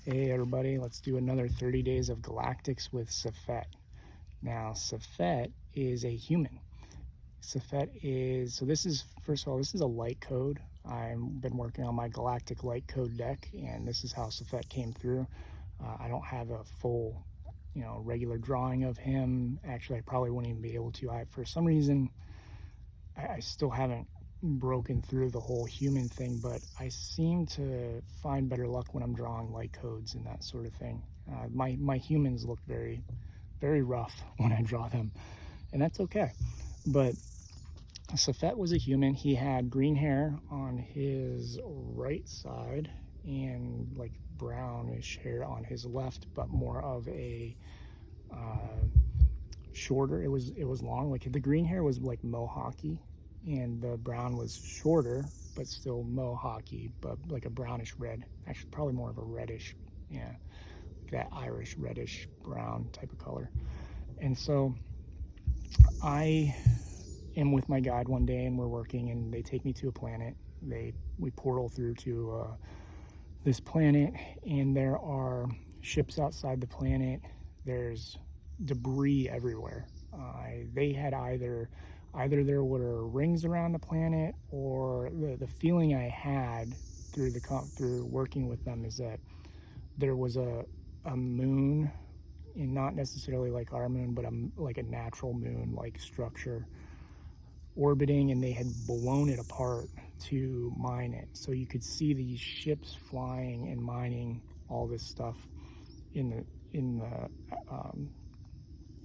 Hey everybody, let's do another 30 days of Galactics with Sephet. Now, Sephet is a human. Sephet is, so this is, first of all, this is a light code. I've been working on my Galactic light code deck, and this is how Sephet came through. I don't have a full, regular drawing of him. Actually, I probably wouldn't even be able to. For some reason, I still haven't broken through the whole human thing, but I seem to find better luck when I'm drawing light codes and that sort of thing. My humans look very, very rough when I draw them, and that's okay. But Sephet was a human. He had green hair on his right side and like brownish hair on his left, but more of a shorter. It was long. Like the green hair was like mohawky, and the brown was shorter, but still mohawky, but like a brownish red. Actually, probably more of a reddish, yeah, that Irish reddish brown type of color. And so I am with my guide one day, and we're working, and they take me to a planet. We portal through to this planet, and there are ships outside the planet. There's debris everywhere. They had either there were rings around the planet, or the feeling I had through working with them is that there was a moon, and not necessarily like our moon, but like a natural moon like structure orbiting, and they had blown it apart to mine it. So you could see these ships flying and mining all this stuff in the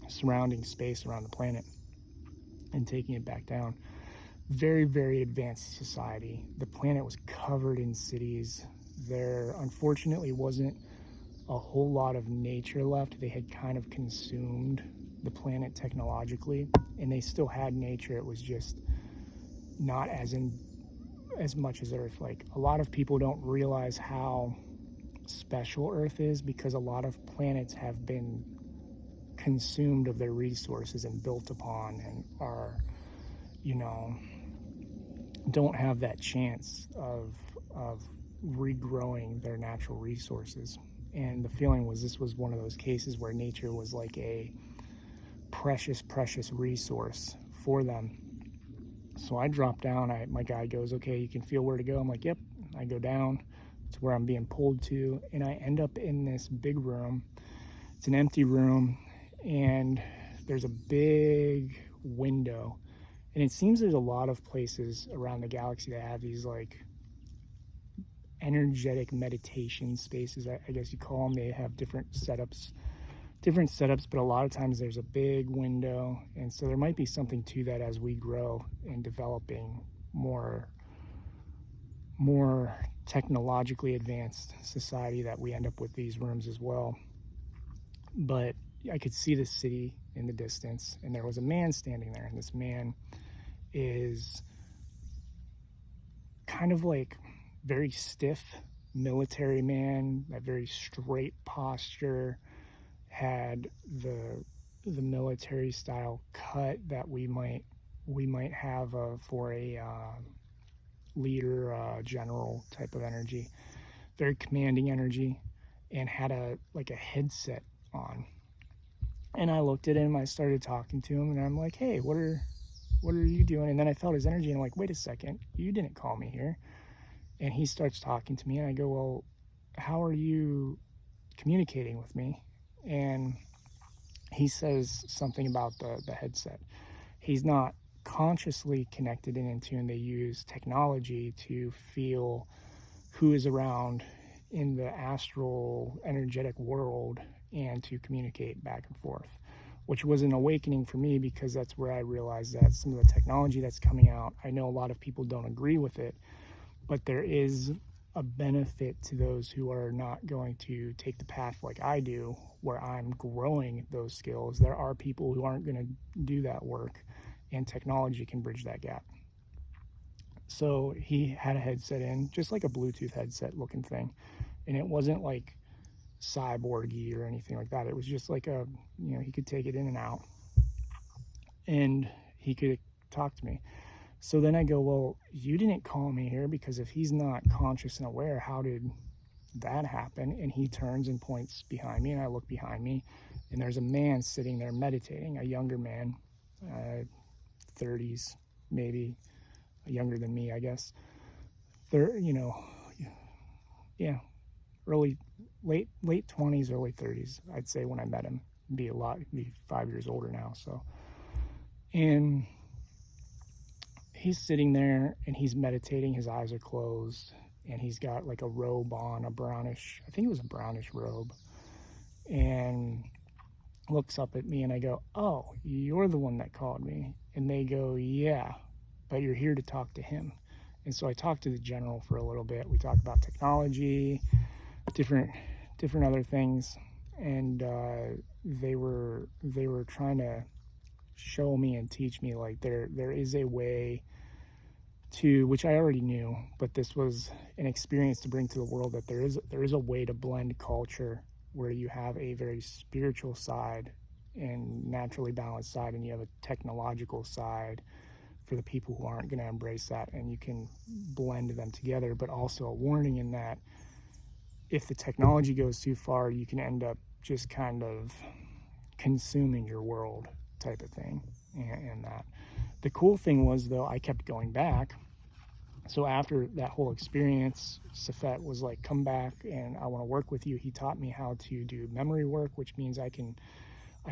surrounding space around the planet and taking it back down. Very, very advanced society. The planet was covered in cities. There unfortunately wasn't a whole lot of nature left. They had kind of consumed the planet technologically, and they still had nature. It was just not as much as Earth. Like, a lot of people don't realize how special Earth is, because a lot of planets have been consumed of their resources and built upon, and are, don't have that chance of regrowing their natural resources. And the feeling was this was one of those cases where nature was like a precious resource for them. So I drop down. My guy goes, okay, you can feel where to go. I'm like, yep. I go down to where I'm being pulled to, and I end up in this big room. It's an empty room, and there's a big window, and it seems there's a lot of places around the galaxy that have these like energetic meditation spaces, I guess you call them. They have different setups, but a lot of times there's a big window. And so there might be something to that as we grow in developing more technologically advanced society, that we end up with these rooms as well. But I could see the city in the distance, and there was a man standing there, and this man is kind of like very stiff military man, that very straight posture, had the military style cut that we might have for a leader, general type of energy, very commanding energy, and had a headset on. And I looked at him, I started talking to him, and I'm like, hey, what are you doing? And then I felt his energy, and I'm like, wait a second, you didn't call me here. And he starts talking to me, and I go, well, how are you communicating with me? And he says something about the headset. He's not consciously connected and in tune. They use technology to feel who is around in the astral energetic world and to communicate back and forth, which was an awakening for me, because that's where I realized that some of the technology that's coming out, I know a lot of people don't agree with it, but there is a benefit to those who are not going to take the path like I do, where I'm growing those skills. There are people who aren't going to do that work, and technology can bridge that gap. So he had a headset in, just like a Bluetooth headset looking thing, and it wasn't like cyborgy or anything like that. It was just like he could take it in and out, and he could talk to me. So then I go, well, you didn't call me here, because if he's not conscious and aware, how did that happen, and he turns and points behind me, and I look behind me, and there's a man sitting there meditating, a younger man, 30s maybe, younger than me, I guess. You know, yeah, late 20s, early 30s, I'd say, when I met him. Be 5 years older now. So, and he's sitting there and he's meditating. His eyes are closed, and he's got like a robe on, a brownish, I think it was a brownish robe, and looks up at me, and I go, "Oh, you're the one that called me." And they go, "Yeah, but you're here to talk to him." And so I talked to the general for a little bit. We talked about technology, different other things, and they were trying to show me and teach me, like, there is a way to, which I already knew, but this was an experience to bring to the world, that there is a way to blend culture where you have a very spiritual side and naturally balanced side, and you have a technological side for the people who aren't going to embrace that, and you can blend them together. But also a warning in that if the technology goes too far, you can end up just kind of consuming your world, type of thing. And that, the cool thing was, though, I kept going back. So after that whole experience, Sephet was like, "Come back and I want to work with you." He taught me how to do memory work, which means I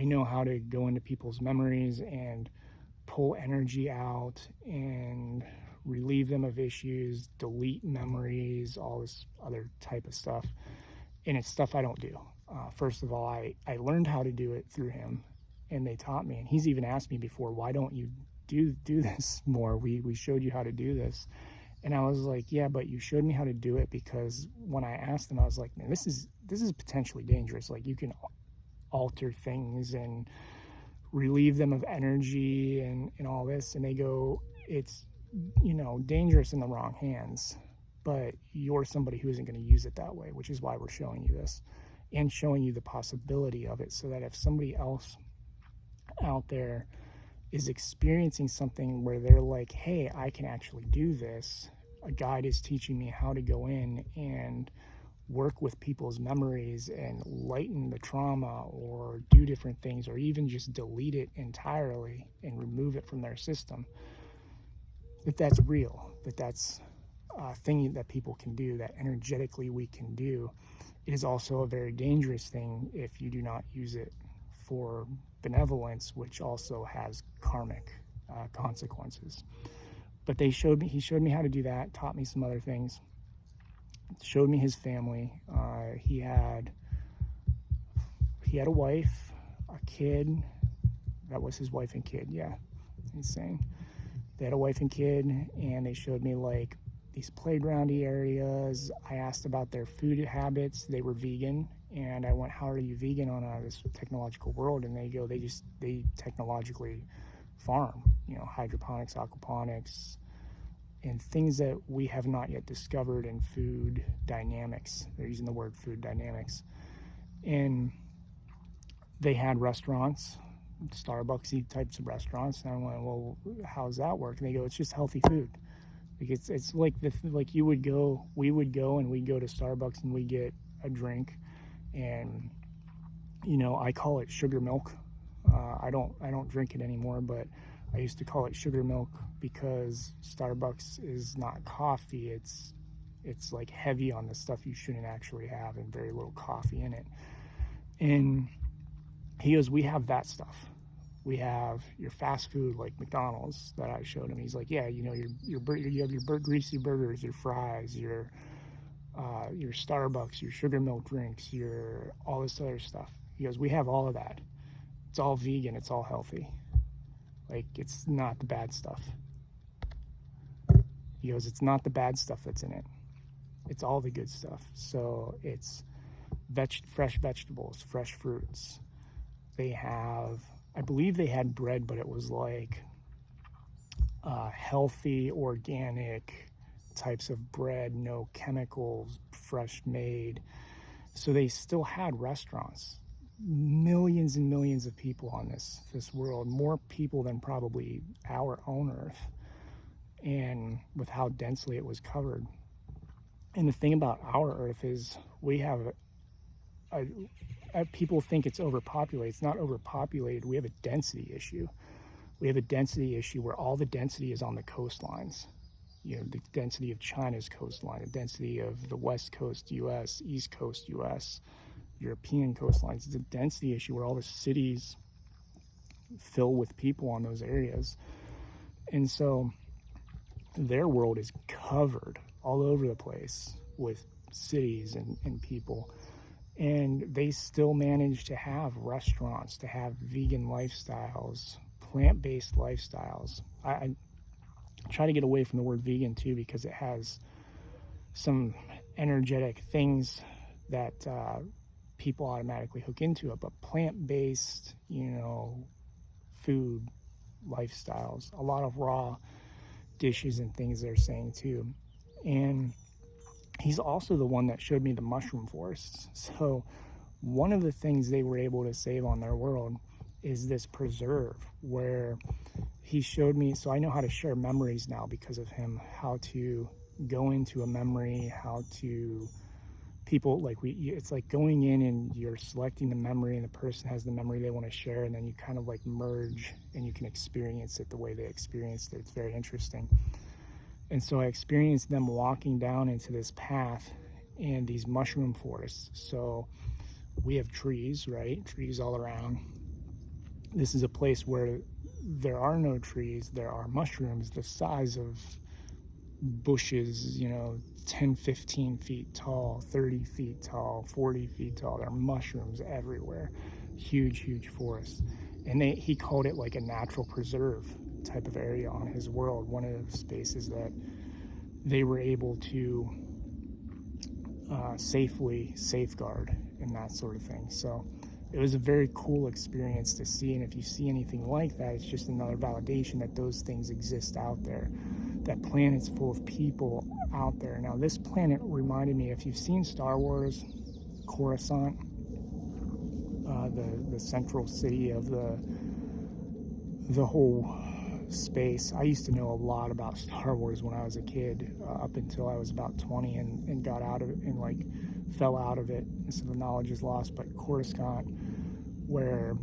know how to go into people's memories and pull energy out and relieve them of issues, delete memories, all this other type of stuff. And it's stuff I don't do. First of all, I learned how to do it through him, and they taught me. And he's even asked me before, "Why don't you do this more? We showed you how to do this." And I was like, "Yeah, but you showed me how to do it because when I asked them, I was like, man, this is potentially dangerous. Like, you can alter things and relieve them of energy and all this." And they go, "It's, dangerous in the wrong hands, but you're somebody who isn't going to use it that way, which is why we're showing you this and showing you the possibility of it, so that if somebody else out there is experiencing something where they're like, hey, I can actually do this, a guide is teaching me how to go in and work with people's memories and lighten the trauma, or do different things, or even just delete it entirely and remove it from their system, that's real, that's a thing that people can do, that energetically we can do. It is also a very dangerous thing if you do not use it for benevolence, which also has karmic consequences. But he showed me how to do that, taught me some other things, showed me his family. He had a wife, a kid. That was his wife and kid. Yeah, insane. They had a wife and kid, and they showed me like these playgroundy areas. I asked about their food habits. They were vegan, and I went, "How are you vegan on this technological world?" And they go, they technologically farm, hydroponics, aquaponics, and things that we have not yet discovered in food dynamics. They're using the word food dynamics. And they had restaurants, Starbucksy types of restaurants. And I went, "Well, how's that work?" And they go, "It's just healthy food." Like, it's like we would go to Starbucks and we get a drink, and I call it sugar milk. I don't drink it anymore, but I used to call it sugar milk because Starbucks is not coffee. It's like heavy on the stuff you shouldn't actually have, and very little coffee in it. And he goes, "We have that stuff. We have your fast food like McDonald's," that I showed him. He's like, "Yeah, you have your greasy burgers, your fries, your Starbucks, your sugar milk drinks, your all this other stuff." He goes, "We have all of that. It's all vegan. It's all healthy. Like, it's not the bad stuff." He goes, "It's not the bad stuff that's in it. It's all the good stuff." So it's fresh vegetables, fresh fruits. They have, I believe they had bread, but it was like healthy, organic types of bread, no chemicals, fresh made. So they still had restaurants. Millions and millions of people on this world, more people than probably our own Earth, and with how densely it was covered. And the thing about our Earth is we have people think it's overpopulated. It's not overpopulated. We have a density issue. We have a density issue where all the density is on the coastlines. You know, the density of China's coastline, the density of the West Coast US, East Coast US, European coastlines. It's a density issue where all the cities fill with people on those areas. And so their world is covered all over the place with cities and people. And they still manage to have restaurants, to have vegan lifestyles, plant-based lifestyles. I try to get away from the word vegan too, because it has some energetic things that people automatically hook into it. But plant-based, food lifestyles, a lot of raw dishes and things they're saying too. And he's also the one that showed me the mushroom forests. So one of the things they were able to save on their world is this preserve where he showed me. So I know how to share memories now because of him, how to go into a memory, how to people like it's like going in and you're selecting the memory and the person has the memory they want to share, and then you kind of like merge and you can experience it the way they experienced it. It's very interesting. And so I experienced them walking down into this path and these mushroom forests. So we have trees, right? Trees all around. This is a place where there are no trees. There are mushrooms the size of bushes, 10, 15 feet tall, 30 feet tall, 40 feet tall. There are mushrooms everywhere. Huge, huge forest. And he called it like a natural preserve type of area on his world, one of the spaces that they were able to safely safeguard and that sort of thing. So it was a very cool experience to see, and if you see anything like that, it's just another validation that those things exist out there. That planet's full of people out there. Now, this planet reminded me, if you've seen Star Wars, Coruscant, the central city of the whole space. I used to know a lot about Star Wars when I was a kid, up until I was about 20 and got out of it and like fell out of it, and so the knowledge is lost. But Coruscant, where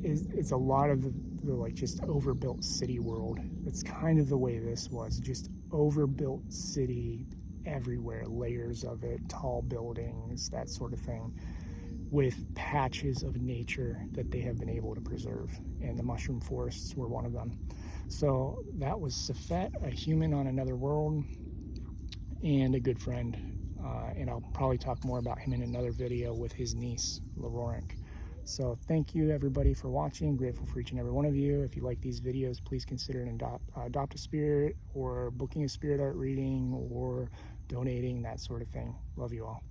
it's a lot of the like just overbuilt city world. It's kind of the way this was, just overbuilt city everywhere, layers of it, tall buildings, that sort of thing, with patches of nature that they have been able to preserve, and the mushroom forests were one of them. So that was Sephet, a human on another world, and a good friend. And I'll probably talk more about him in another video with his niece, Laurent. So thank you everybody for watching. Grateful for each and every one of you. If you like these videos, please consider adopt a spirit, or booking a spirit art reading, or donating, that sort of thing. Love you all.